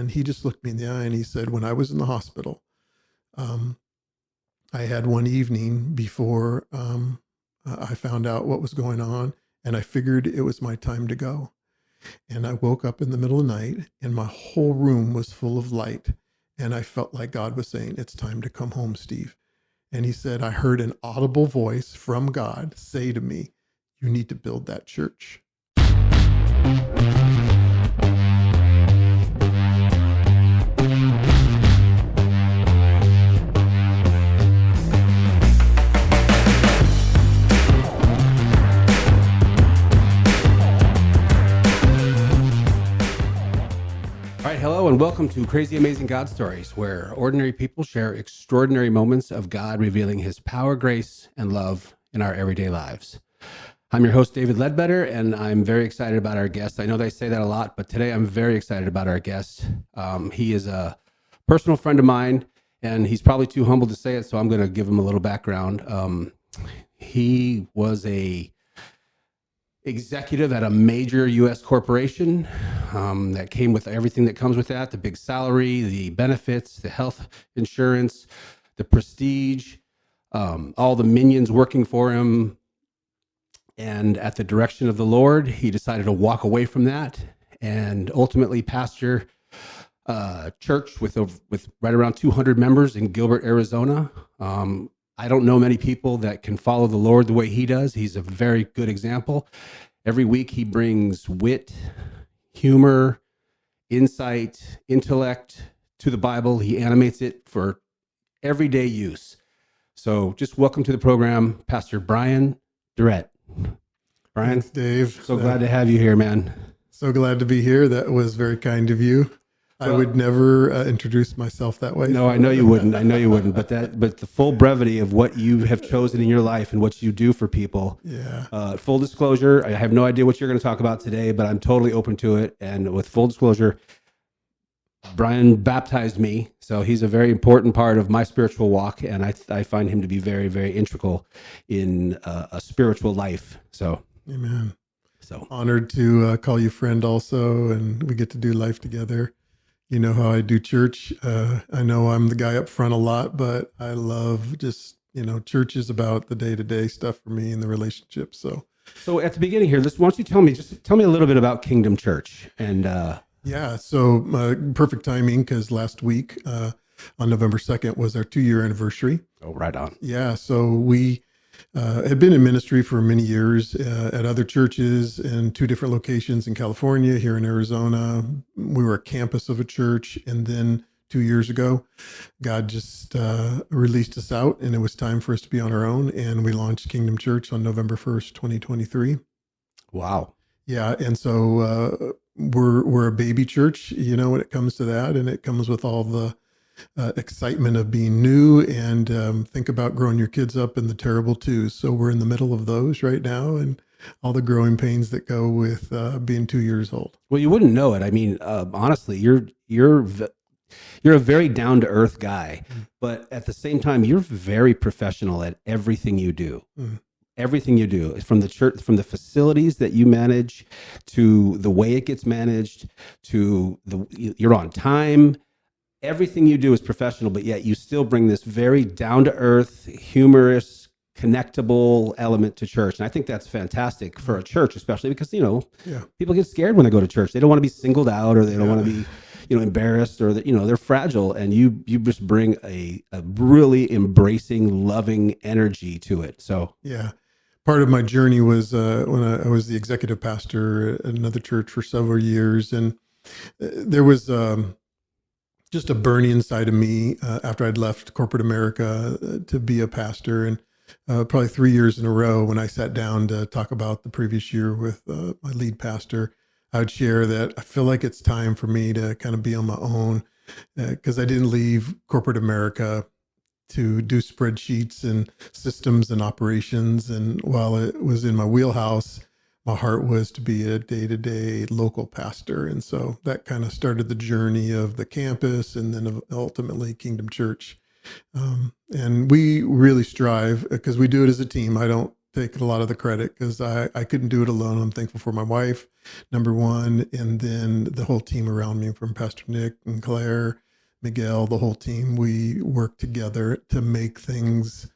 And he just looked me in the eye and he said, when I was in the hospital, um, I had one evening before I found out what was going on, and I figured it was my time to go. And I woke up in the middle of the night and my whole room was full of light. And I felt like God was saying, it's time to come home, Steve. And he said, I heard an audible voice from God say to me, you need to build that church. Hello and welcome to Crazy Amazing God Stories, where ordinary people share extraordinary moments of God revealing his power, grace, and love in our everyday lives. I'm your host, David Ledbetter, and I'm very excited about our guest. I know they say that a lot, but today I'm very excited about our guest. He is a personal friend of mine, and he's probably too humble to say it, so I'm going to give him a little background. He was a executive at a major U.S. corporation that came with everything that comes with that, the big salary, the benefits, the health insurance, the prestige, all the minions working for him. And at the direction of the Lord, he decided to walk away from that and ultimately pastor a church with right around 200 members in Gilbert, Arizona. I don't know many people that can follow the Lord the way he does. He's a very good example. Every week he brings wit, humor, insight, intellect to the Bible. He animates it for everyday use. So just welcome to the program, Pastor Brian Durrett. Brian, thanks, Dave. So glad to have you here, man. So glad to be here. That was very kind of you. I would never introduce myself that way. No, I know you wouldn't. But the full brevity of what you have chosen in your life and what you do for people. Yeah. Full disclosure, I have no idea what you're going to talk about today, but I'm totally open to it. And with full disclosure, Brian baptized me, so he's a very important part of my spiritual walk, and I find him to be very, very integral in a spiritual life. So, amen. So honored to call you friend also, and we get to do life together. You know how I do church. I know I'm the guy up front a lot, but I love just, church is about the day-to-day stuff for me and the relationships. So at the beginning here, why don't you tell me a little bit about Kingdom Church? And yeah, so perfect timing, because last week on November 2nd was our 2-year anniversary. Oh, right on. Yeah, so we had been in ministry for many years at other churches in 2 different locations in California, here in Arizona. We were a campus of a church. And then 2 years ago, God just released us out, and it was time for us to be on our own. And we launched Kingdom Church on November 1st, 2023. Wow. Yeah. And so we're a baby church, when it comes to that. And it comes with all the excitement of being new, and think about growing your kids up in the terrible twos. So we're in the middle of those right now, and all the growing pains that go with being 2 years old. Well, you wouldn't know it. I mean, honestly, you're a very down to earth guy, but at the same time, you're very professional at everything you do. Everything you do, from the church, from the facilities that you manage, to the way it gets managed, to you're on time. Everything you do is professional, but yet you still bring this very down-to-earth, humorous, connectable element to church. And I think that's fantastic for a church, especially because, people get scared when they go to church. They don't want to be singled out, or they don't want to be, embarrassed, or that, they're fragile. And you just bring a really embracing, loving energy to it. So, yeah. Part of my journey was when I was the executive pastor at another church for several years. And there was just a burning inside of me after I'd left corporate America to be a pastor. And probably 3 years in a row, when I sat down to talk about the previous year with my lead pastor, I would share that I feel like it's time for me to kind of be on my own, because I didn't leave corporate America to do spreadsheets and systems and operations. And while it was in my wheelhouse, my heart was to be a day-to-day local pastor. And so that kind of started the journey of the campus, and then ultimately Kingdom Church. And we really strive, because we do it as a team. I don't take a lot of the credit because I couldn't do it alone. I'm thankful for my wife, number one, and then the whole team around me, from Pastor Nick and Claire, Miguel, the whole team. We work together to make things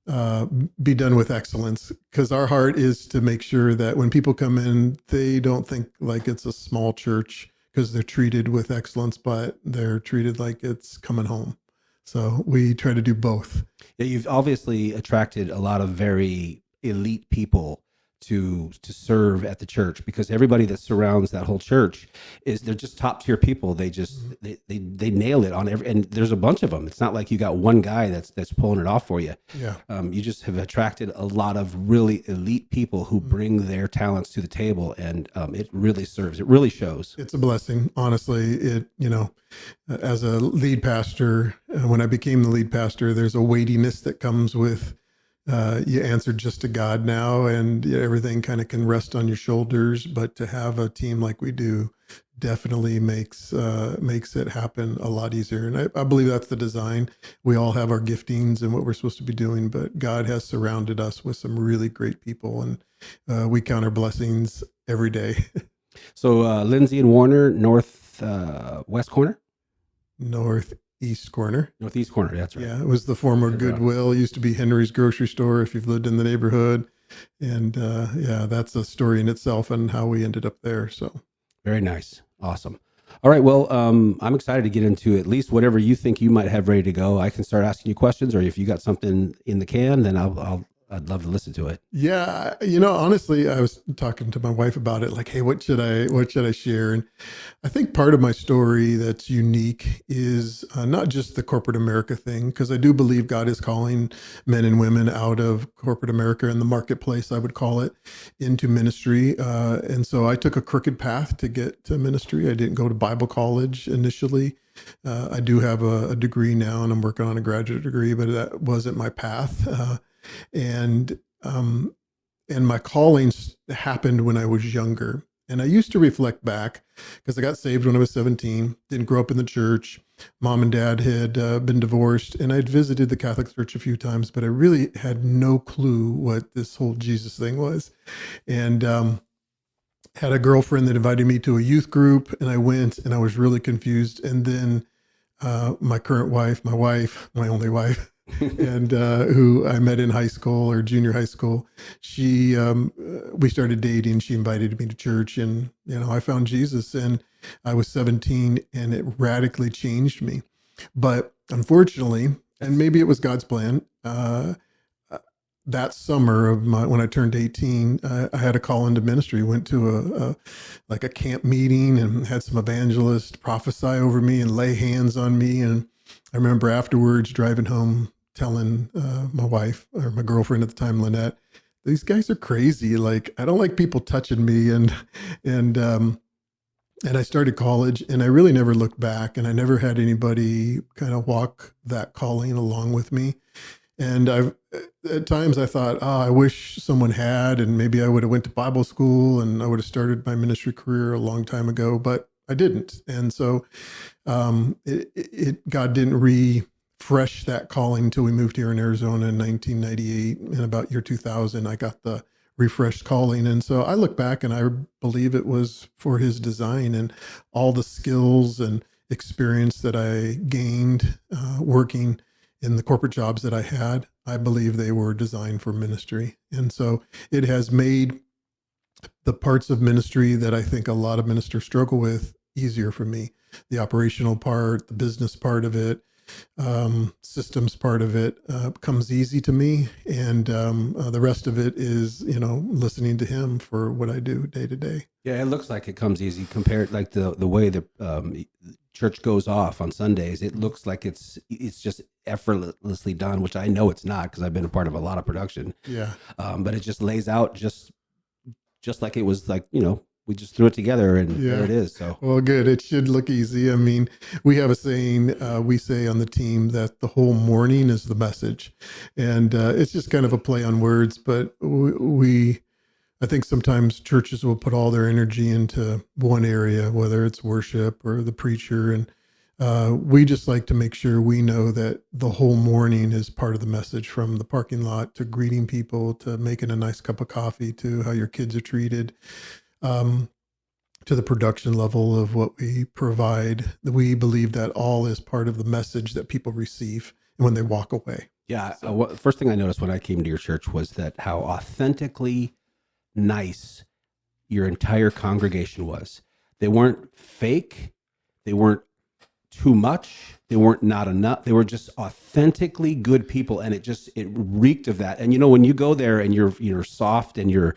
be done with excellence, because our heart is to make sure that when people come in, they don't think like it's a small church because they're treated with excellence, but they're treated like it's coming home. So we try to do both. Yeah, you've obviously attracted a lot of very elite people to serve at the church, because everybody that surrounds that whole church they're just top tier people. They just they nail it on every, and there's a bunch of them. It's not like you got one guy that's pulling it off for you. Yeah. You just have attracted a lot of really elite people who bring their talents to the table, and it really serves. It really shows. It's a blessing, honestly. As a lead pastor, when I became the lead pastor, there's a weightiness that comes with you answer just to God now, and everything kind of can rest on your shoulders. But to have a team like we do definitely makes it happen a lot easier. And I believe that's the design. We all have our giftings and what we're supposed to be doing, but God has surrounded us with some really great people, and we count our blessings every day. So Lindsay and Warner, west corner? Northeast corner. Northeast corner, that's right. Yeah, it was the former Goodwill. It used to be Henry's grocery store if you've lived in the neighborhood. And that's a story in itself and how we ended up there. So very nice. Awesome. All right. Well, I'm excited to get into at least whatever you think you might have ready to go. I can start asking you questions, or if you got something in the can, then I'd love to listen to it. Yeah. Honestly, I was talking to my wife about it, like, hey, what should I share? And I think part of my story that's unique is not just the corporate America thing, because I do believe God is calling men and women out of corporate America and the marketplace, I would call it, into ministry. And so I took a crooked path to get to ministry. I didn't go to Bible college initially. I do have a degree now, and I'm working on a graduate degree, but that wasn't my path. And my callings happened when I was younger. And I used to reflect back, because I got saved when I was 17, didn't grow up in the church. Mom and dad had been divorced, and I'd visited the Catholic Church a few times, but I really had no clue what this whole Jesus thing was. And had a girlfriend that invited me to a youth group, and I went, and I was really confused. And then my current wife, my only wife, and who I met in high school or junior high school, we started dating. She invited me to church, and I found Jesus, and I was 17, and it radically changed me. But unfortunately, and maybe it was God's plan, that summer when I turned 18, I had a call into ministry. Went to a camp meeting and had some evangelists prophesy over me and lay hands on me. And I remember afterwards driving home, telling my wife, or my girlfriend at the time, Lynette, these guys are crazy. Like, I don't like people touching me. And I started college, and I really never looked back, and I never had anybody kind of walk that calling along with me. And at times I thought, I wish someone had, and maybe I would have went to Bible school and I would have started my ministry career a long time ago, but I didn't. And so God didn't refresh that calling until we moved here in Arizona in 1998. And about year 2000, I got the refreshed calling. And so I look back, and I believe it was for his design, and all the skills and experience that I gained working in the corporate jobs that I had, I believe they were designed for ministry. And so it has made the parts of ministry that I think a lot of ministers struggle with easier for me. The operational part, the business part of it, systems part of it comes easy to me. And the rest of it is, listening to him for what I do day to day. Yeah, it looks like it comes easy compared, like the way the church goes off on Sundays. It looks like it's just effortlessly done, which I know it's not, because I've been a part of a lot of production. Yeah. But it just lays out just like it was, like, we just threw it together, and there it is. So, well, good. It should look easy. I mean, we have a saying we say on the team that the whole morning is the message, and it's just kind of a play on words. But I think sometimes churches will put all their energy into one area, whether it's worship or the preacher, and we just like to make sure we know that the whole morning is part of the message, from the parking lot to greeting people to making a nice cup of coffee to how your kids are treated, to the production level of what we provide. We believe that all is part of the message that people receive when they walk away. Yeah. First thing I noticed when I came to your church was that how authentically nice your entire congregation was. They weren't fake. They weren't too much. They weren't not enough. They were just authentically good people. And it reeked of that. And, when you go there and you're soft and you're,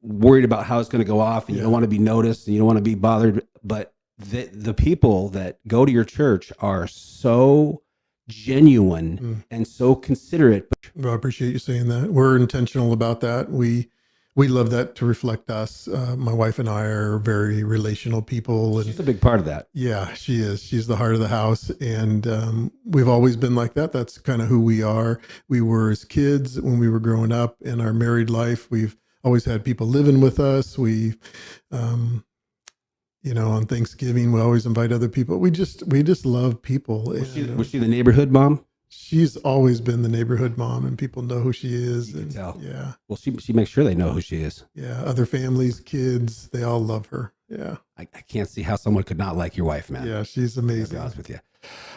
worried about how it's going to go off, and you don't want to be noticed and you don't want to be bothered. But the people that go to your church are so genuine and so considerate. Well, I appreciate you saying that. We're intentional about that. We love that to reflect us. My wife and I are very relational people. And she's a big part of that. Yeah, she is. She's the heart of the house. And we've always been like that. That's kind of who we are. We were as kids when we were growing up. In our married life, we've always had people living with us. We, on Thanksgiving, we always invite other people. We just love people. Was she the neighborhood mom? She's always been the neighborhood mom, and people know who she is. You can tell. Yeah. Well, she makes sure they know who she is. Yeah. Other families, kids, they all love her. Yeah. I can't see how someone could not like your wife, man. Yeah, she's amazing. To be honest with you.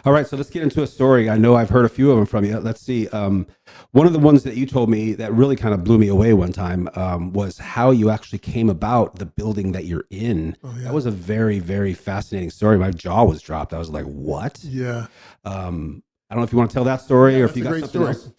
All right, so let's get into a story. I know I've heard a few of them from you. Let's see. One of the ones that you told me that really kind of blew me away one time was how you actually came about the building that you're in. Oh, yeah. That was a very, very fascinating story. My jaw was dropped. I was like, what? Yeah. I don't know if you want to tell that story, or if you got something else.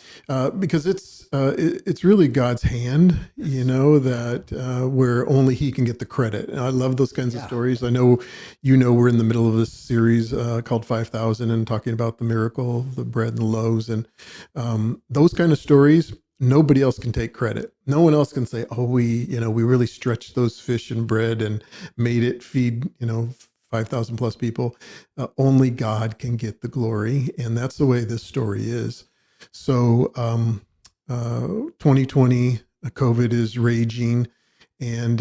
Because it's really God's hand, that where only He can get the credit. And I love those kinds of stories. I know, we're in the middle of this series called 5,000 and talking about the miracle, the bread and the loaves, and those kind of stories. Nobody else can take credit. No one else can say, "Oh, we really stretched those fish and bread and made it feed 5,000 plus people." Only God can get the glory. And that's the way this story is. So 2020, COVID is raging, and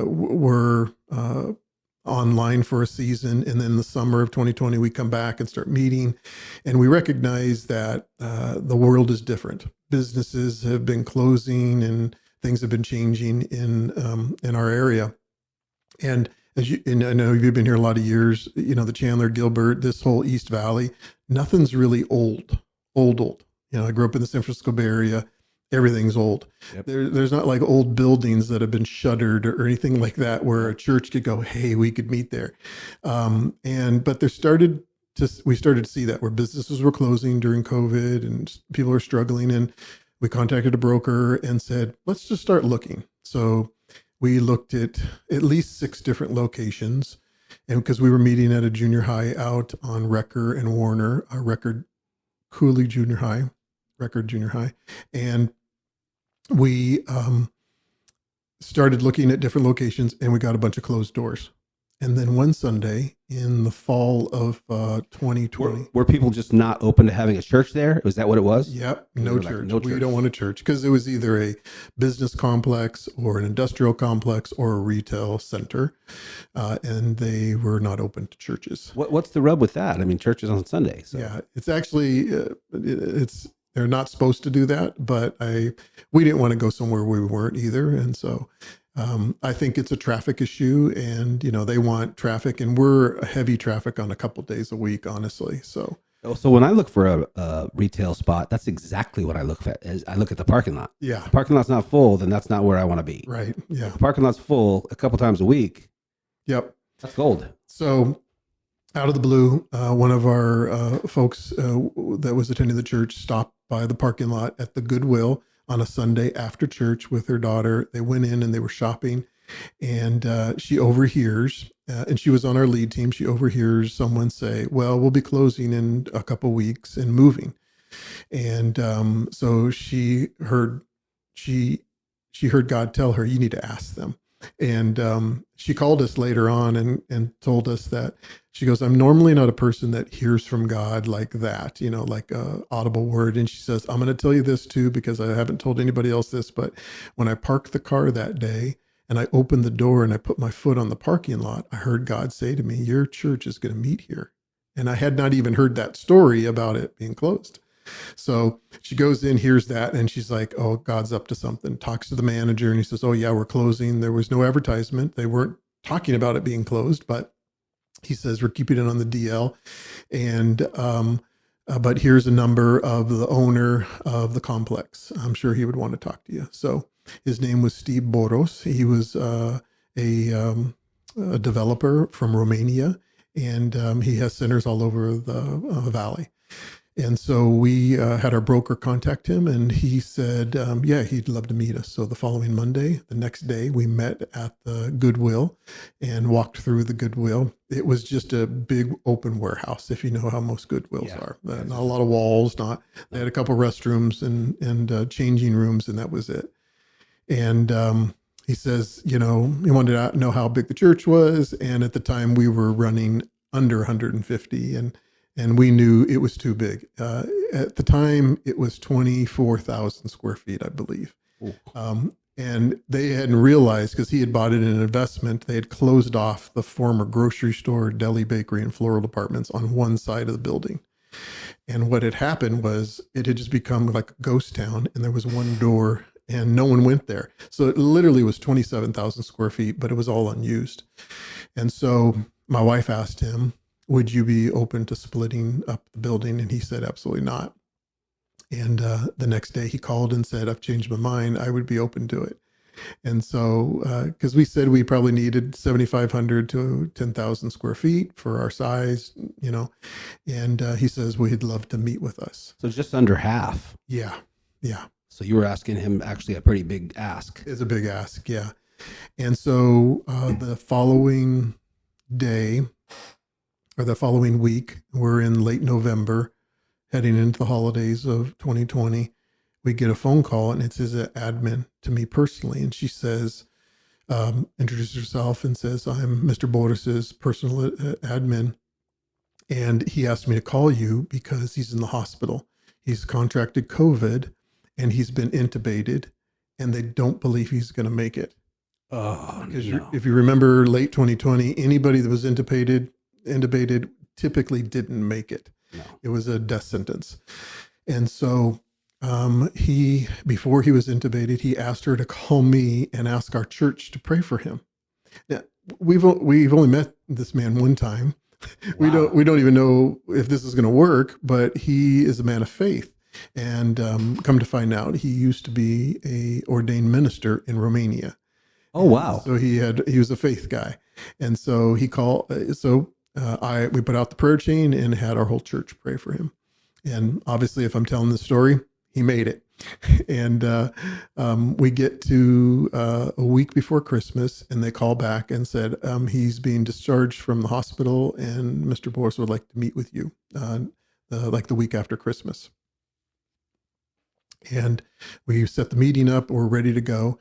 we're online for a season. And then the summer of 2020, we come back and start meeting, and we recognize that the world is different. Businesses have been closing and things have been changing in our area. And and I know you've been here a lot of years, the Chandler, Gilbert, this whole East Valley, nothing's really old. I grew up in the San Francisco Bay Area. Everything's old. Yep. There's not like old buildings that have been shuttered or anything like that where a church could go, hey, we could meet there. But we started to see that where businesses were closing during COVID and people were struggling. And we contacted a broker and said, let's just start looking. So we looked at least 6 different locations, and because we were meeting at a junior high out on Recker and Warner, Record Cooley Junior High, Record Junior High, and we started looking at different locations, and we got a bunch of closed doors. And then one Sunday in the fall of 2020. Were people just not open to having a church there? Was that what it was? Yep. No church. We don't want a church, because it was either a business complex or an industrial complex or a retail center. And they were not open to churches. What's the rub with that? I mean, churches on Sunday. So. Yeah, it's actually, they're not supposed to do that, but we didn't want to go somewhere we weren't either. And so I think it's a traffic issue, and they want traffic, and we're heavy traffic on a couple days a week, honestly. So when I look for a retail spot, that's exactly what I look at. I look at the parking lot. Yeah, if the parking lot's not full, then that's not where I want to be. Right. Yeah, if the parking lot's full a couple times a week. Yep, that's gold. So out of the blue, one of our folks that was attending the church stopped by the parking lot at the Goodwill on a Sunday after church with her daughter. They went in and they were shopping, and she overhears, and she was on our lead team. She overhears someone say, well, we'll be closing in a couple weeks and moving. And so she heard God tell her, you need to ask them. And she called us later on and told us that, she goes, I'm normally not a person that hears from God like that, like a audible word. And she says, I'm going to tell you this too, because I haven't told anybody else this, but when I parked the car that day and I opened the door and I put my foot on the parking lot, I heard God say to me, your church is going to meet here. And I had not even heard that story about it being closed. So she goes in, hears that, and she's like, oh, God's up to something. Talks to the manager, and he says, oh, yeah, we're closing. There was no advertisement. They weren't talking about it being closed, but he says, we're keeping it on the DL. And, but here's a number of the owner of the complex. I'm sure he would want to talk to you. So his name was Steve Boros. He was a developer from Romania, and he has centers all over the valley. And so we had our broker contact him, and he said, yeah, he'd love to meet us. So the following Monday, the next day, we met at the Goodwill and walked through the Goodwill. It was just a big open warehouse, if you know how most Goodwills are. Not a lot of walls, they had a couple restrooms and changing rooms, and that was it. And he says, he wanted to know how big the church was. And at the time we were running under 150, and we knew it was too big. At the time, it was 24,000 square feet, I believe. And they hadn't realized, because he had bought it in an investment, they had closed off the former grocery store, deli, bakery, and floral departments on one side of the building. And what had happened was it had just become like a ghost town, and there was one door, and no one went there. So it literally was 27,000 square feet, but it was all unused. And so my wife asked him, would you be open to splitting up the building? And he said, absolutely not. And the next day he called and said, I've changed my mind. I would be open to it. And so, because we said we probably needed 7,500 to 10,000 square feet for our size, and he says, well, he'd love to meet with us. So just under half. Yeah. So you were asking him actually a pretty big ask. It's a big ask, yeah. And so the following day, or the following week, we're in late November, heading into the holidays of 2020. We get a phone call, and it's his admin to me personally. And she says, introduces herself and says, I'm Mr. Boris's personal admin. And he asked me to call you because he's in the hospital. He's contracted COVID, and he's been intubated, and they don't believe he's going to make it. Oh, because no. if you remember late 2020, anybody that was intubated typically didn't make it. No. It was a death sentence. And so before he was intubated, he asked her to call me and ask our church to pray for him. Now, we've only met this man one time. Wow. We don't even know if this is going to work, but he is a man of faith. And come to find out, he used to be a ordained minister in Romania. Oh, wow. So he was a faith guy. And so he called, we put out the prayer chain and had our whole church pray for him. And obviously, if I'm telling this story, he made it. And we get to a week before Christmas, and they call back and said, he's being discharged from the hospital, and Mr. Boris would like to meet with you like the week after Christmas. And we set the meeting up, we're ready to go.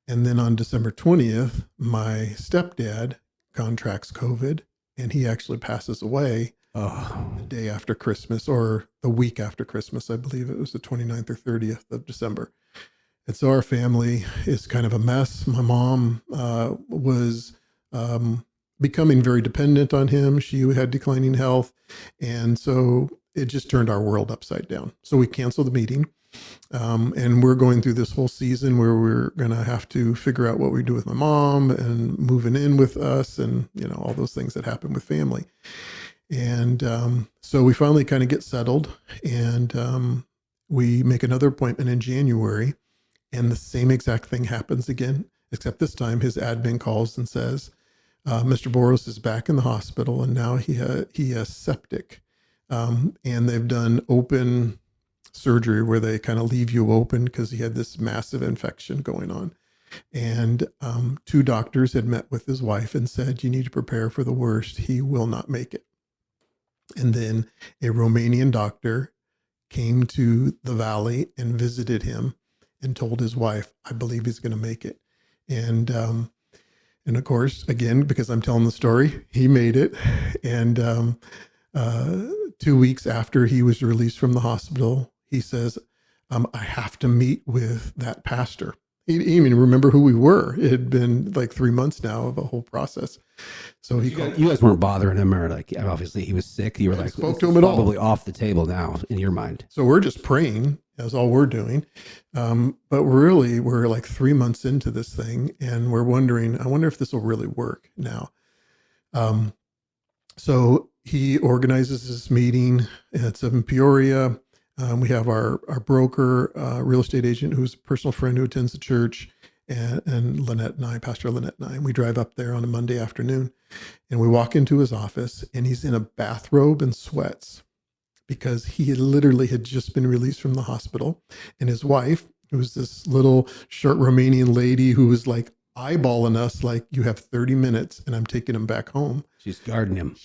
And then on December 20th, my stepdad contracts COVID, and he actually passes away the day after Christmas, or the week after Christmas. I believe it was the 29th or 30th of December. And so our family is kind of a mess. My mom was becoming very dependent on him. She had declining health. And so it just turned our world upside down. So we canceled the meeting. And we're going through this whole season where we're going to have to figure out what we do with my mom and moving in with us, and, all those things that happen with family. And so we finally kind of get settled, and we make another appointment in January, and the same exact thing happens again, except this time his admin calls and says, Mr. Boros is back in the hospital, and now he has septic. And they've done open surgery where they kind of leave you open because he had this massive infection going on. And 2 doctors had met with his wife and said, you need to prepare for the worst. He will not make it. And then a Romanian doctor came to the valley and visited him and told his wife, I believe he's going to make it. And of course, again, because I'm telling the story, he made it. And 2 weeks after he was released from the hospital, he says, I have to meet with that pastor. He didn't even remember who we were. It had been like 3 months now of a whole process. So he called. You guys weren't bothering him, or like obviously he was sick. You were like, spoke to him at all. Probably off the table now in your mind. So we're just praying. That's all we're doing. But really, we're like 3 months into this thing, and we're wondering, I wonder if this will really work now. So he organizes this meeting. It's in Peoria. We have our broker, real estate agent, who's a personal friend who attends the church, and Lynette and I, Pastor Lynette and I. And we drive up there on a Monday afternoon, and we walk into his office, and he's in a bathrobe and sweats because he had just been released from the hospital. And his wife, who was this little short Romanian lady who was like eyeballing us, like, you have 30 minutes and I'm taking him back home. She's guarding him.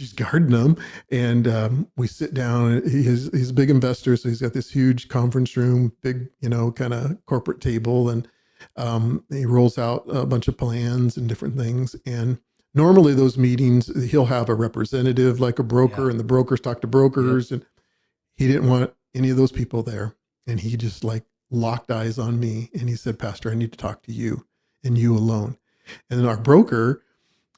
And we sit down. He's a big investor, so he's got this huge conference room, big, kind of corporate table. And he rolls out a bunch of plans and different things. And normally those meetings, he'll have a representative, like a broker, and the brokers talk to brokers. And he didn't want any of those people there. And he just like locked eyes on me. And he said, "Pastor, I need to talk to you and you alone." And then our broker,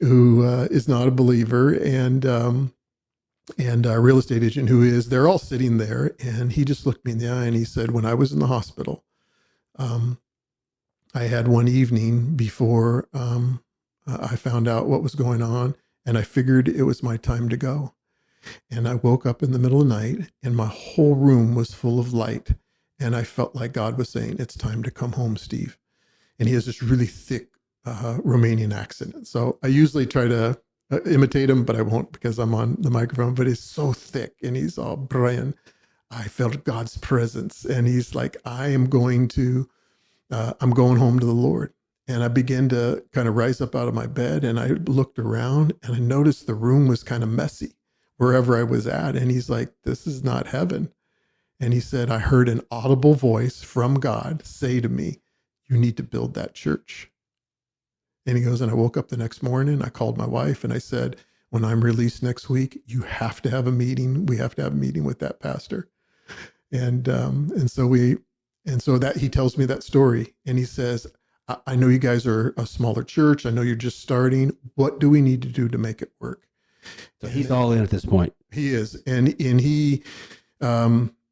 who is not a believer, and our real estate agent, who is, they're all sitting there. And he just looked me in the eye and he said, "When I was in the hospital, I had one evening before I found out what was going on, and I figured it was my time to go. And I woke up in the middle of the night, and my whole room was full of light. And I felt like God was saying, 'It's time to come home, Steve.'" And he has this really thick Romanian accent. So I usually try to imitate him, but I won't because I'm on the microphone. But it's so thick, and he's all, "Brian, I felt God's presence." And he's like, I'm going home to the Lord." And I began to kind of rise up out of my bed, and I looked around, and I noticed the room was kind of messy wherever I was at. And he's like, "This is not heaven." And he said, "I heard an audible voice from God say to me, 'You need to build that church.'" And he goes, and I woke up the next morning, I called my wife and I said, "When I'm released next week, you have to have a meeting. We have to have a meeting with that pastor." And so that he tells me that story, and he says, I know you guys are a smaller church. I know you're just starting. What do we need to do to make it work?" So he's all in at this point. He is. And he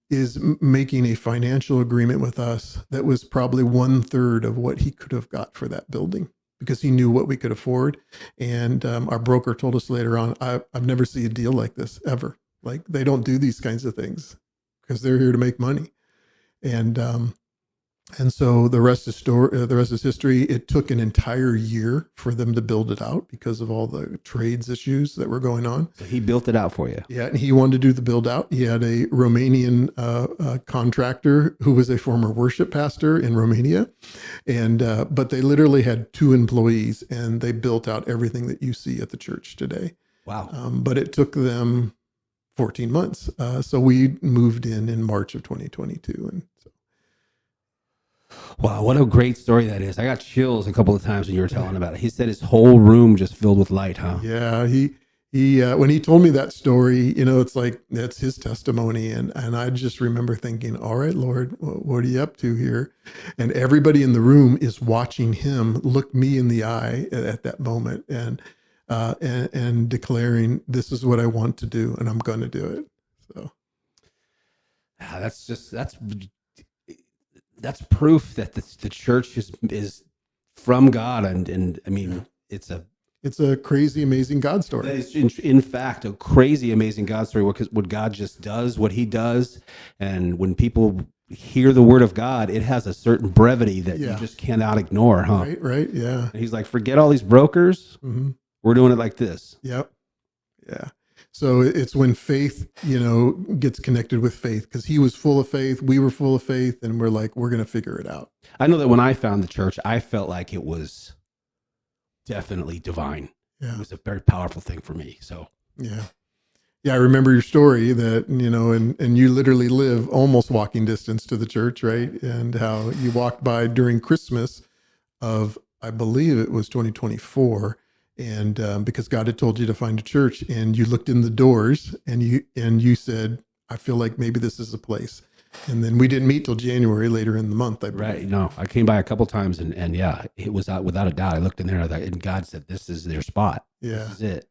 is making a financial agreement with us that was probably 1/3 of what he could have got for that building, because he knew what we could afford. And our broker told us later on, I've never seen a deal like this ever. Like, they don't do these kinds of things because they're here to make money. And so the rest is history. It took an entire year for them to build it out because of all the trades issues that were going on. So he built it out for you. Yeah, and he wanted to do the build out. He had a Romanian contractor who was a former worship pastor in Romania, and but they literally had 2 employees, and they built out everything that you see at the church today. Wow. But it took them 14 months. So we moved in March of 2022, and so. Wow, what a great story that is. I got chills a couple of times when you were telling about it. He said his whole room just filled with light, huh? Yeah, he when he told me that story, it's like, that's his testimony. And I just remember thinking, all right, Lord, what are you up to here? And everybody in the room is watching him look me in the eye at that moment, and declaring, "This is what I want to do, and I'm going to do it." So that's proof that the church is from God, and I mean, it's a crazy, amazing God story. That is, in fact, a crazy, amazing God story. What God just does, what He does, and when people hear the word of God, it has a certain brevity that you just cannot ignore, huh? Right, yeah. And He's like, "Forget all these brokers. Mm-hmm. We're doing it like this." Yep. Yeah. So it's when faith, gets connected with faith, because he was full of faith. We were full of faith, and we're like, we're going to figure it out. I know that when I found the church, I felt like it was definitely divine. Yeah. It was a very powerful thing for me. So, yeah. I remember your story that, and you literally live almost walking distance to the church, right? And how you walked by during Christmas of, I believe it was 2024. And because God had told you to find a church, and you looked in the doors, and you said, "I feel like maybe this is a place." And then we didn't meet till January later in the month, I believe. Right. No, I came by a couple times and yeah, it was out without a doubt. I looked in there and God said, this is their spot. Yeah. This is it.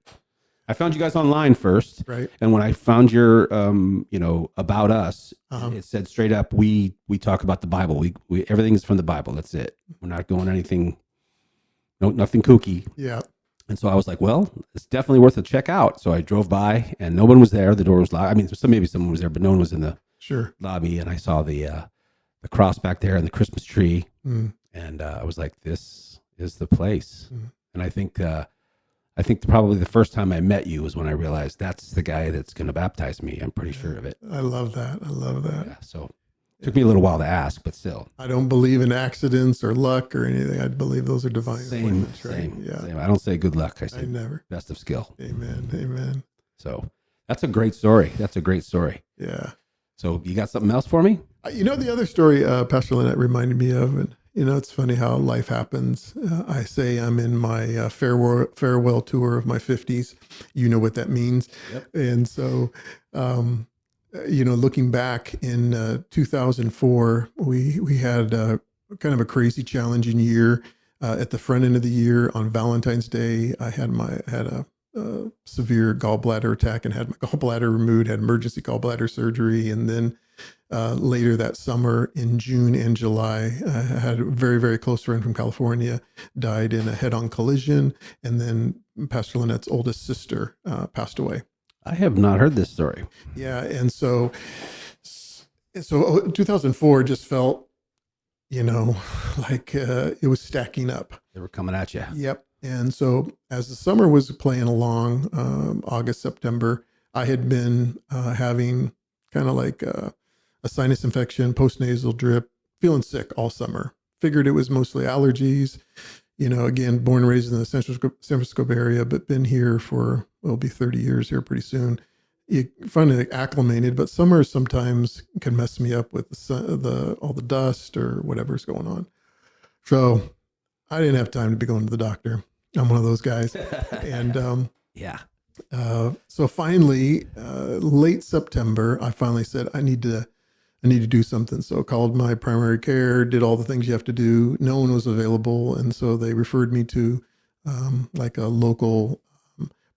I found you guys online first. Right. And when I found your, about us, it said straight up, we talk about the Bible. We everything's from the Bible. That's it. We're not going anything, nothing kooky. Yeah. And so I was like, well, it's definitely worth a check out. So I drove by and no one was there. The door was locked. I mean, maybe someone was there, but no one was in the lobby. And I saw the cross back there and the Christmas tree. And I was like, this is the place. And I think probably the first time I met you was when I realized that's the guy that's going to baptize me. I'm pretty sure of it. I love that. Yeah, so it took me a little while to ask, but still. I don't believe in accidents or luck or anything. I believe those are divine appointments, right? Same. I don't say good luck. I say never. Best of skill. Amen. So that's a great story. Yeah. So you got something else for me? The other story Pastor Lynette reminded me of, and it's funny how life happens. I say I'm in my farewell tour of my 50s. You know what that means. Yep. And so, looking back in 2004, we had kind of a crazy, challenging year. At the front end of the year on Valentine's Day, I had a severe gallbladder attack and had my gallbladder removed, had emergency gallbladder surgery. And then later that summer in June and July, I had a very, very close friend from California died in a head-on collision. And then Pastor Lynette's oldest sister passed away. I have not heard this story. Yeah. And so 2004 just felt, like it was stacking up. They were coming at you. Yep. And so as the summer was playing along, August, September, I had been having kind of like a sinus infection, postnasal drip, feeling sick all summer. Figured it was mostly allergies. Again, born and raised in the San Francisco area, but been here for, it'll be 30 years here pretty soon. You finally acclimated, but summer sometimes can mess me up with all the dust or whatever's going on. So I didn't have time to be going to the doctor. I'm one of those guys. And so finally, late September, I finally said, I need to do something. So I called my primary care, did all the things you have to do. No one was available. And so they referred me to like a local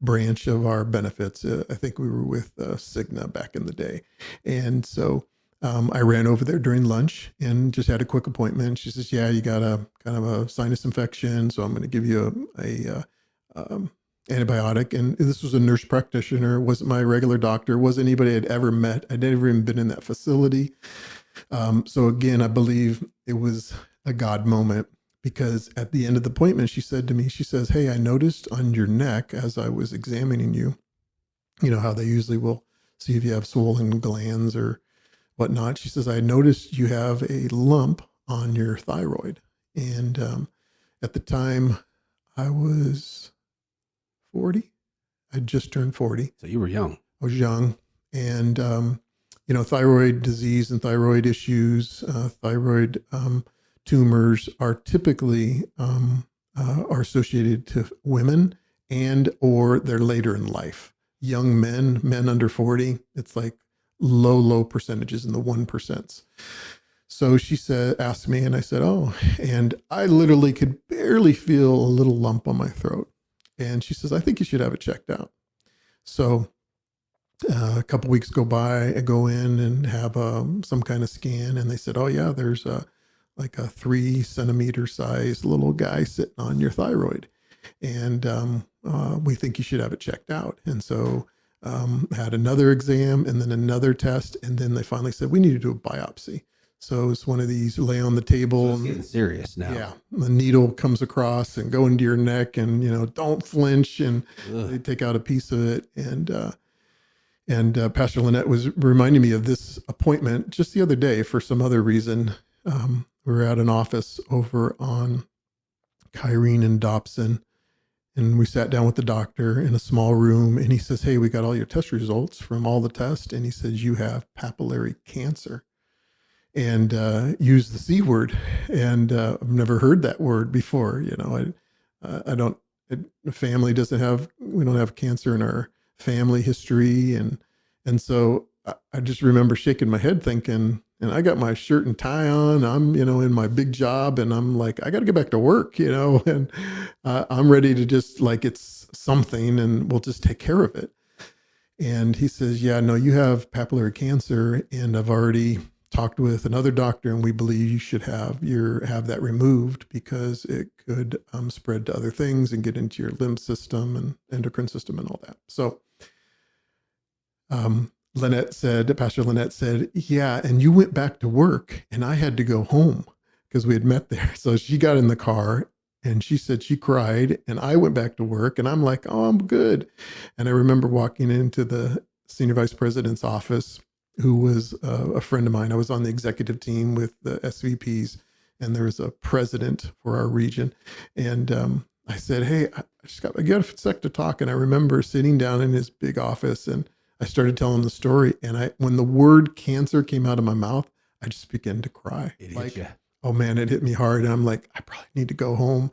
branch of our benefits. I think we were with Cigna back in the day. And so I ran over there during lunch and just had a quick appointment. She says, yeah, you got a kind of a sinus infection. So I'm going to give you a antibiotic. And this was a nurse practitioner. It wasn't my regular doctor. It wasn't anybody I'd ever met. I'd never even been in that facility. So again, I believe it was a God moment, because at the end of the appointment, she said to me, she says, hey, I noticed on your neck as I was examining you, how they usually will see if you have swollen glands or whatnot. She says, I noticed you have a lump on your thyroid. And at the time I was 40. I just turned 40. So you were young. I was young. And, thyroid disease and thyroid issues, thyroid tumors are typically are associated to women and or they're later in life. Young men under 40, it's like low percentages in the 1%. So she asked me, and I said, oh, and I literally could barely feel a little lump on my throat. And she says, I think you should have it checked out. So a couple weeks go by, I go in and have some kind of scan, and they said, oh yeah, there's like a 3 centimeter size little guy sitting on your thyroid. And we think you should have it checked out. And so had another exam and then another test. And then they finally said, we need to do a biopsy. So it's one of these, you lay on the table. So it's getting serious now. Yeah. The needle comes across and go into your neck and, don't flinch. And they take out a piece of it. And Pastor Lynette was reminding me of this appointment just the other day for some other reason. We were at an office over on Kyrene and Dobson, and we sat down with the doctor in a small room, and he says, hey, we got all your test results from all the tests. And he says, you have papillary cancer, and used the C word. And I've never heard that word before. I don't, the family we don't have cancer in our family history. And so I just remember shaking my head thinking, And I got my shirt and tie on. I'm, in my big job, and I'm like, I got to get back to work, and I'm ready to just like, it's something and we'll just take care of it. And he says, yeah, no, you have papillary cancer, and I've already talked with another doctor, and we believe you should have that removed because it could spread to other things and get into your lymph system and endocrine system and all that. So Pastor Lynette said, yeah, and you went back to work and I had to go home because we had met there. So she got in the car and she said she cried, and I went back to work, and I'm like, oh, I'm good. And I remember walking into the senior vice president's office, who was a friend of mine. I was on the executive team with the SVPs, and there was a president for our region. And I said, hey, I got a sec to talk. And I remember sitting down in his big office, and I started telling the story. And when the word cancer came out of my mouth, I just began to cry. Oh man, it hit me hard. And I'm like, I probably need to go home.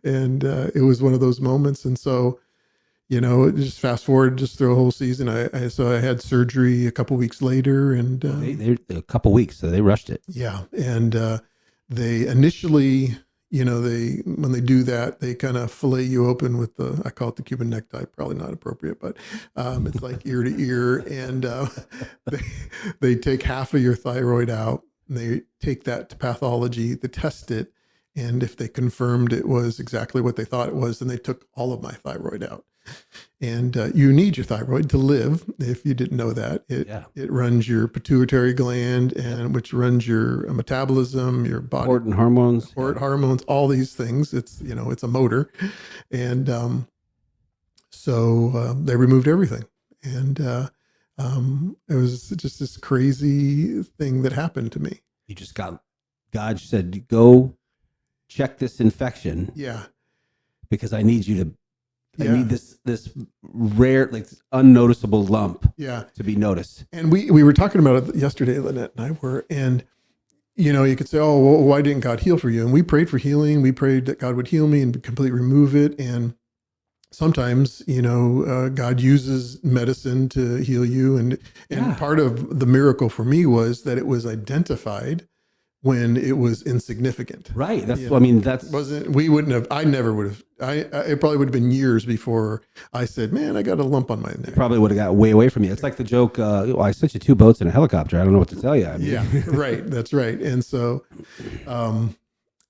And it was one of those moments. And so, just fast forward just through a whole season. So I had surgery a couple weeks later, and they a couple weeks, so they rushed it. Yeah. And they initially, when they do that, they kind of fillet you open with I call it the Cuban necktie, probably not appropriate, but it's like ear to ear. And they take half of your thyroid out, and they take that to pathology, they test it. And if they confirmed it was exactly what they thought it was, then they took all of my thyroid out. And you need your thyroid to live. If you didn't know that, it runs your pituitary gland, and which runs your metabolism, your body, important hormones, all these things. It's it's a motor, and so they removed everything, and it was just this crazy thing that happened to me. You just God said, go check this infection. Yeah, because I need you to. I need this rare, like unnoticeable lump to be noticed. And we were talking about it yesterday, Lynette and I were, and you could say, oh, well, why didn't God heal for you? And we prayed for healing. We prayed that God would heal me and completely remove it. And sometimes, God uses medicine to heal you. And part of the miracle for me was that it was identified when it was insignificant. Right. That's, I never would have, it probably would have been years before I said, man, I got a lump on my neck. Probably would have got way away from you. It's like the joke, I sent you 2 boats in a helicopter. I don't know what to tell you. Yeah, right. That's right. And so, and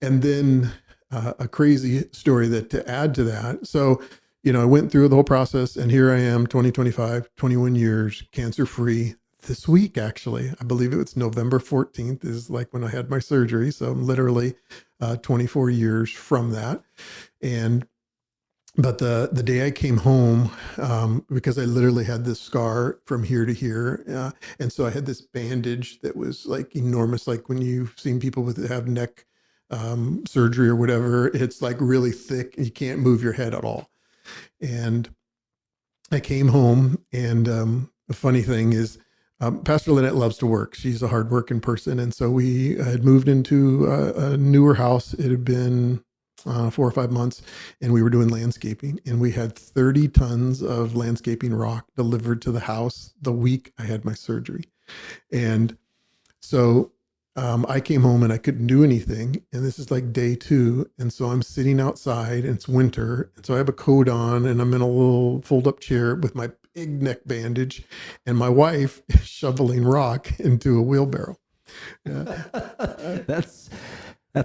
then a crazy story that to add to that. So, I went through the whole process, and here I am, 2025, 21 years, cancer-free. This week, actually, I believe it was November 14th is like when I had my surgery. So I'm literally 24 years from that. But the day I came home, because I literally had this scar from here to here. And so I had this bandage that was like enormous, like when you've seen people have neck surgery or whatever, it's like really thick and you can't move your head at all. And I came home, and the funny thing is, Pastor Lynette loves to work. She's a hardworking person. And so we had moved into a newer house. It had been 4 or 5 months, and we were doing landscaping, and we had 30 tons of landscaping rock delivered to the house the week I had my surgery. And so I came home and I couldn't do anything. And this is like day 2. And so I'm sitting outside, and it's winter. And so I have a coat on, and I'm in a little fold up chair with my big neck bandage, and my wife is shoveling rock into a wheelbarrow. That's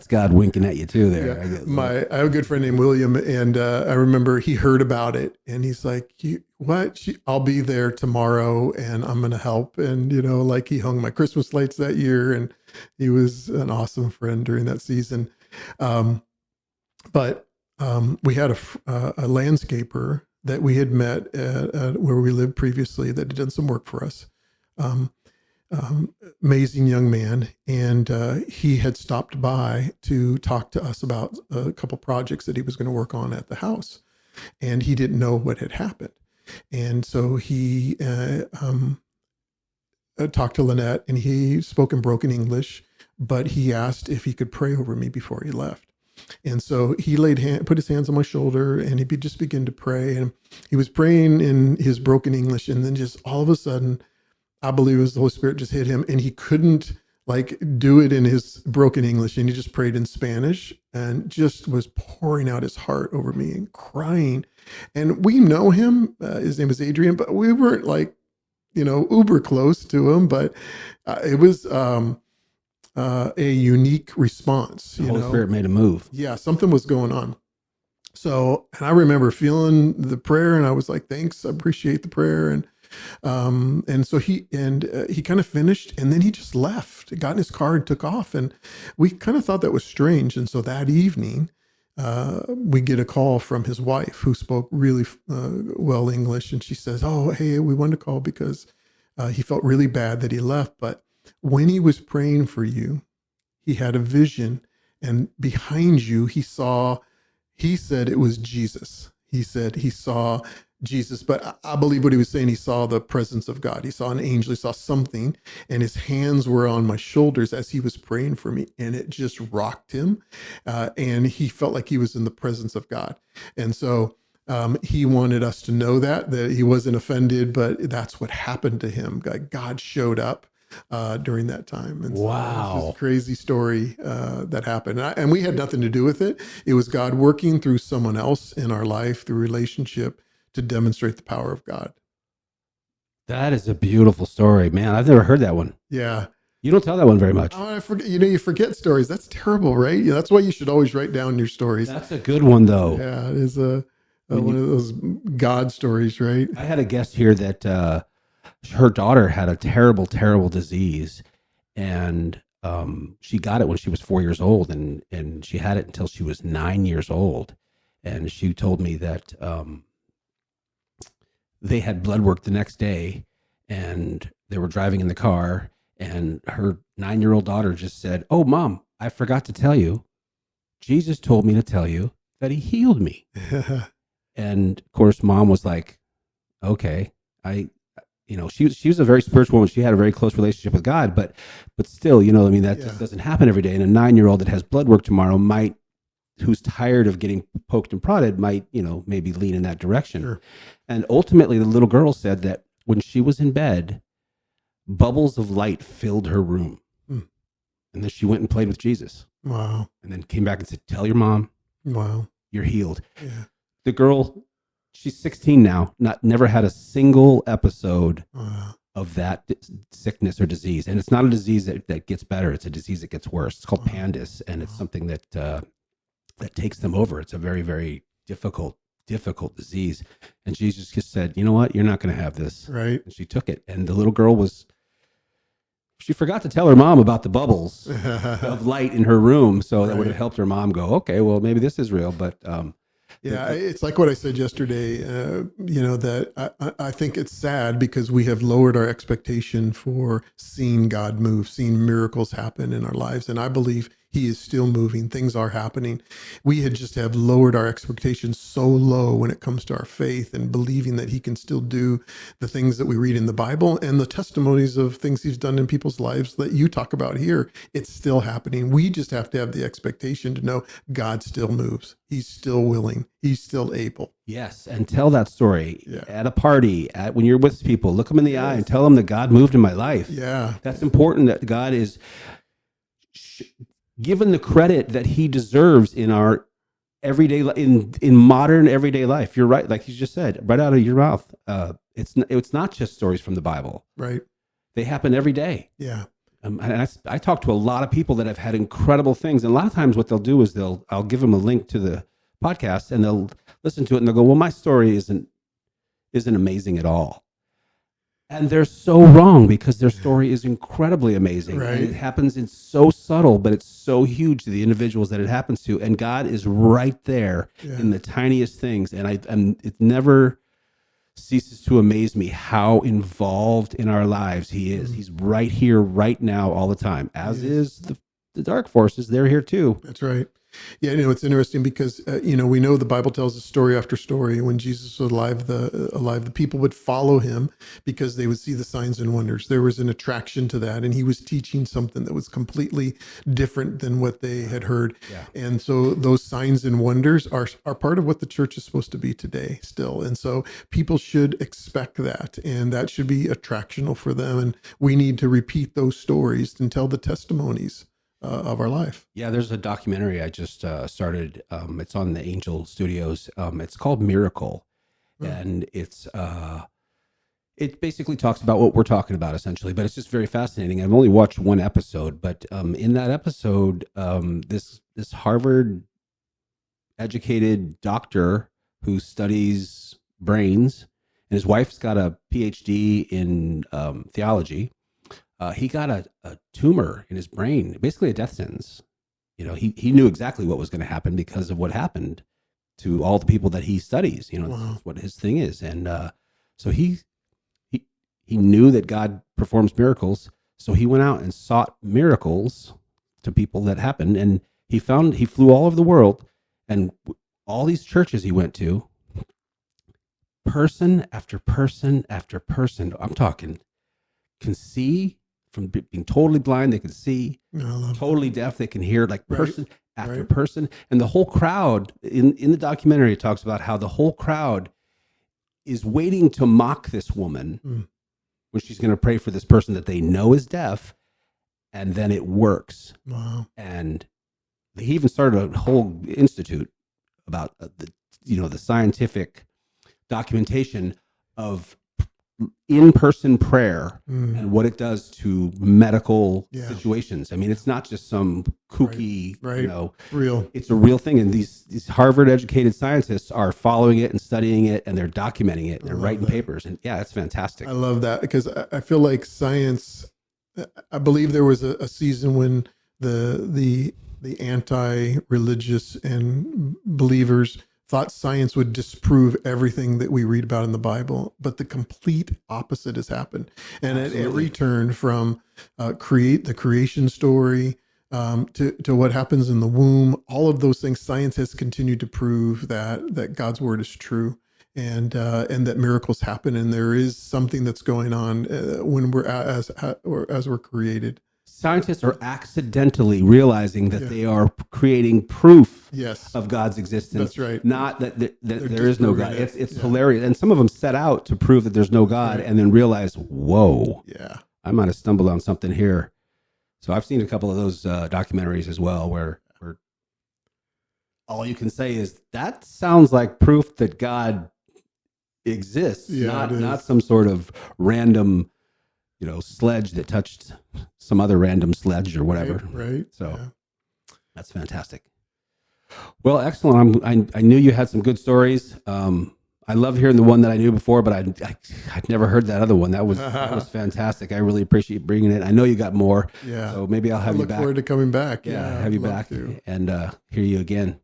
God winking at you too there. Yeah. I have a good friend named William, and I remember he heard about it, and he's like, what? I'll be there tomorrow, and I'm going to help. And, like he hung my Christmas lights that year, and he was an awesome friend during that season. But we had a landscaper that we had met at where we lived previously that had done some work for us. Amazing young man. And he had stopped by to talk to us about a couple projects that he was going to work on at the house. And he didn't know what had happened. And so he talked to Lynette, and he spoke in broken English, but he asked if he could pray over me before he left. And so he put his hands on my shoulder, and he just began to pray. And he was praying in his broken English. And then just all of a sudden, I believe it was the Holy Spirit just hit him, and he couldn't like do it in his broken English, and he just prayed in Spanish and just was pouring out his heart over me and crying. And we know him. His name is Adrian, but we weren't like, uber close to him, but it was a unique response. The Holy Spirit made a move. Yeah, something was going on. So, and I remember feeling the prayer, and I was like, "Thanks, I appreciate the prayer." And so he kind of finished, and then he just left, got in his car, and took off. And we kind of thought that was strange. And so that evening, we get a call from his wife, who spoke really well English, and she says, "Oh, hey, we wanted to call because he felt really bad that he left, but when he was praying for you, he had a vision, and behind you, he said it was Jesus. He said he saw Jesus, but I believe what he was saying, he saw the presence of God. He saw an angel, he saw something, and his hands were on my shoulders as he was praying for me, and it just rocked him, and he felt like he was in the presence of God. And so he wanted us to know that he wasn't offended, but that's what happened to him. God showed up during that time. And wow. So it's just a crazy story that happened. And we had nothing to do with it. It was God working through someone else in our life, through relationship, to demonstrate the power of God. That is a beautiful story, man. I've never heard that one. Yeah. You don't tell that one very much. Oh, I forget. You forget stories. That's terrible, right? Yeah, that's why you should always write down your stories. That's a good one, though. Yeah, it is one of those God stories, right? I had a guest here that her daughter had a terrible, terrible disease, and she got it when she was 4 years old, and she had it until she was 9 years old. And she told me that they had blood work the next day, and they were driving in the car, and her 9-year-old daughter just said, "Oh, Mom, I forgot to tell you. Jesus told me to tell you that he healed me." And of course, Mom was like, "Okay, she was a very spiritual woman. She had a very close relationship with God, but still, that just doesn't happen every day. And a 9-year-old that has blood work tomorrow who's tired of getting poked and prodded might, maybe lean in that direction." Sure. And ultimately, the little girl said that when she was in bed, bubbles of light filled her room. And then she went and played with Jesus. Wow. And then came back and said, "Tell your mom, wow, you're healed." Yeah. The girl, she's 16 now, never had a single episode of that sickness or disease. And it's not a disease that gets better. It's a disease that gets worse. It's called pandis, and it's something that takes them over. It's a very, very difficult disease. And Jesus just said, "You know what? You're not going to have this." Right. And she took it. And the little girl she forgot to tell her mom about the bubbles of light in her room. So that would have helped her mom go, "Okay, well, maybe this is real." But yeah, it's like what I said yesterday, that I think it's sad because we have lowered our expectation for seeing God move, seeing miracles happen in our lives. And I believe he is still moving. Things are happening. We had just have lowered our expectations so low when it comes to our faith and believing that he can still do the things that we read in the Bible and the testimonies of things he's done in people's lives that you talk about here. It's still happening. We just have to have the expectation to know God still moves. He's still willing. He's still able. Yes, and tell that story at a party, when you're with people. Look them in the eye and tell them that God moved in my life. Yeah. That's important, that God is given the credit that he deserves in our everyday, in modern everyday life. You're right, like you just said, right out of your mouth. It's not just stories from the Bible. Right. They happen every day. Yeah. And I talk to a lot of people that have had incredible things. And a lot of times what they'll do is I'll give them a link to the podcast and they'll listen to it and they'll go, "Well, my story isn't amazing at all." And they're so wrong, because their story is incredibly amazing. Right. And it happens in so subtle, but it's so huge to the individuals that it happens to. And God is right there in the tiniest things. And it never ceases to amaze me how involved in our lives he is. He's right here, right now, all the time, as is the dark forces. They're here too. That's right. Yeah, it's interesting because we know the Bible tells us story after story. When Jesus was alive, the people would follow him because they would see the signs and wonders. There was an attraction to that, and he was teaching something that was completely different than what they had heard. Yeah. And so those signs and wonders are part of what the church is supposed to be today still. And so people should expect that, and that should be attractional for them. And we need to repeat those stories and tell the testimonies of our life. Yeah, there's a documentary I just started. It's on the Angel Studios. It's called Miracle, and it basically talks about what we're talking about essentially. But it's just very fascinating. I've only watched one episode, but in that episode, this Harvard educated doctor who studies brains, and his wife's got a PhD in theology. He got a tumor in his brain, basically a death sentence. He knew exactly what was going to happen because of what happened to all the people that he studies. Wow. That's what his thing is, and so he knew that God performs miracles. So he went out and sought miracles to people that happened, and he flew all over the world, and all these churches he went to, person after person after person. I'm talking can see. From being totally blind, they can see. Totally deaf, they can hear. Like person after person, and the whole crowd in the documentary it talks about how the whole crowd is waiting to mock this woman when she's going to pray for this person that they know is deaf, and then it works. Wow! And he even started a whole institute about the scientific documentation of in-person prayer and what it does to medical situations. I mean, it's not just some kooky, real. It's a real thing. And these Harvard educated scientists are following it and studying it, and they're documenting it, and they're writing papers. And yeah, that's fantastic. I love that because I feel like science, I believe there was a season when the anti-religious and believers thought science would disprove everything that we read about in the Bible, but the complete opposite has happened. And Absolutely. At every turn, from the creation story to what happens in the womb, all of those things, science has continued to prove that God's word is true, and that miracles happen, and there is something that's going on when we're as we're created. Scientists are accidentally realizing that they are creating proof of God's existence. That's right. Not that there is no God. It's hilarious. And some of them set out to prove that there's no God and then realize, whoa, I might have stumbled on something here. So I've seen a couple of those documentaries as well where all you can say is, that sounds like proof that God exists, not some sort of random sledge that touched some other random sledge or whatever. Right. So that's fantastic. Well, excellent. I knew you had some good stories. I love hearing the one that I knew before, but I'd never heard that other one. That was fantastic. I really appreciate bringing it. I know you got more. Yeah. So maybe I'll have you back. Look forward to coming back. Have you back and hear you again.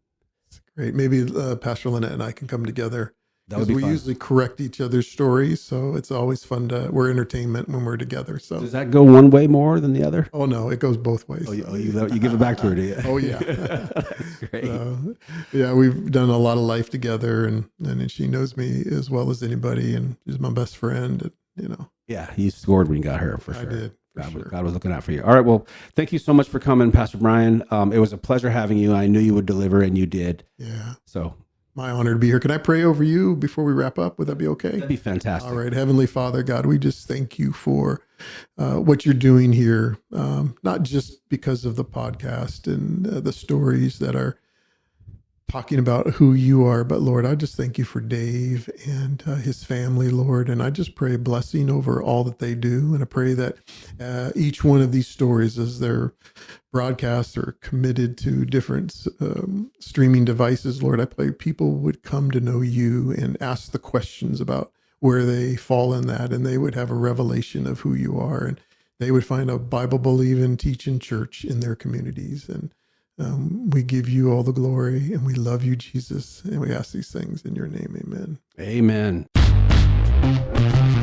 Great. Maybe Pastor Lynette and I can come together. That would be we fun. Usually correct each other's stories, so it's always fun we're entertainment when we're together. So does that go one way more than the other? Oh no, it goes both ways. You give it back to her, do you? Oh yeah. That's great. We've done a lot of life together, and she knows me as well as anybody, and she's my best friend. Yeah, you scored when you got her for sure. I did. God was looking out for you. All right. Well, thank you so much for coming, Pastor Brian. It was a pleasure having you. I knew you would deliver, and you did. Yeah. So. My honor to be here. Can I pray over you before we wrap up? Would that be okay? That'd be fantastic. All right. Heavenly Father, God, we just thank you for what you're doing here, not just because of the podcast and the stories that are talking about who you are, but Lord, I just thank you for Dave and his family, Lord, and I just pray a blessing over all that they do, and I pray that each one of these stories, as they're broadcast or committed to different streaming devices, Lord, I pray people would come to know you and ask the questions about where they fall in that, and they would have a revelation of who you are, and they would find a Bible-believing, teaching church in their communities. And we give you all the glory, and we love you, Jesus, and we ask these things in your name. Amen. Amen.